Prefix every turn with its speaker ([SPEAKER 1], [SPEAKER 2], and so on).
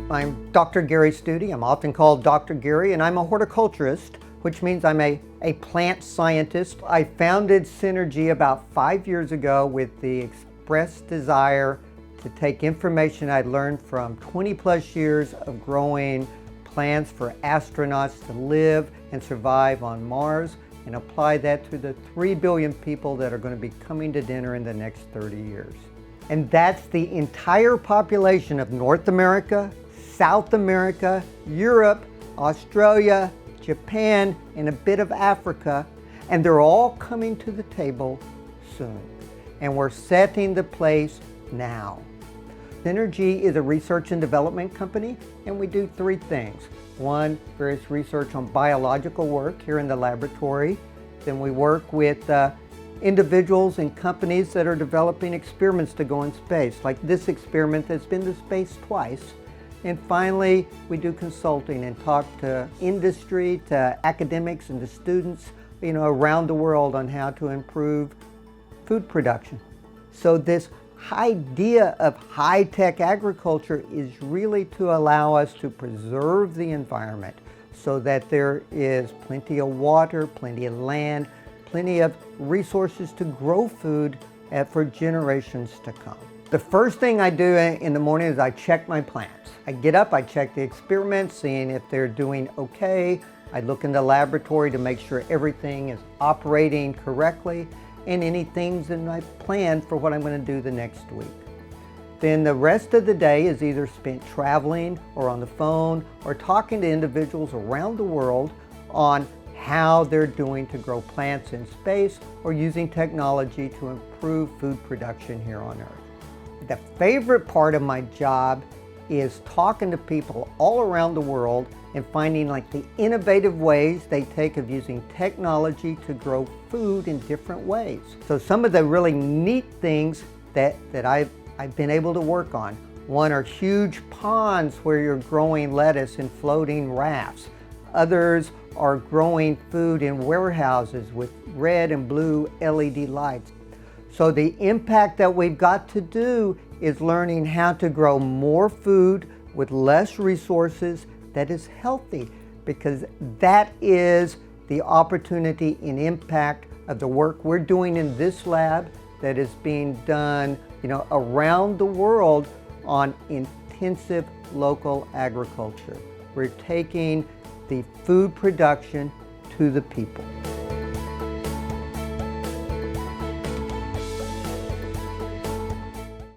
[SPEAKER 1] I'm Dr. Gary Studi. I'm often called Dr. Gary, and I'm a horticulturist, which means I'm a plant scientist. I founded Synergy about 5 years ago with the express desire to take information I'd learned from 20 plus years of growing plants for astronauts to live and survive on Mars and apply that to the 3 billion people that are going to be coming to dinner in the next 30 years. And that's the entire population of North America, South America, Europe, Australia, Japan, and a bit of Africa. And they're all coming to the table soon. And we're setting the place now. Synergy is a research and development company, and we do three things. One, various research on biological work here in the laboratory. Then we work with individuals and companies that are developing experiments to go in space, like this experiment that's been to space twice. And finally, we do consulting and talk to industry, to academics, and to students, around the world on how to improve food production. So this idea of high-tech agriculture is really to allow us to preserve the environment so that there is plenty of water, plenty of land, plenty of resources to grow food for generations to come. The first thing I do in the morning is I check my plants. I get up, I check the experiments, seeing if they're doing okay. I look in the laboratory to make sure everything is operating correctly and any things in my plan for what I'm going to do the next week. Then the rest of the day is either spent traveling or on the phone or talking to individuals around the world on how they're doing to grow plants in space or using technology to improve food production here on Earth. The favorite part of my job is talking to people all around the world and finding the innovative ways they take of using technology to grow food in different ways. So some of the really neat things that I've been able to work on. One are huge ponds where you're growing lettuce in floating rafts. Others are growing food in warehouses with red and blue LED lights. So the impact that we've got to do is learning how to grow more food with less resources that is healthy, because that is the opportunity and impact of the work we're doing in this lab that is being done, around the world on intensive local agriculture. We're taking the food production to the people.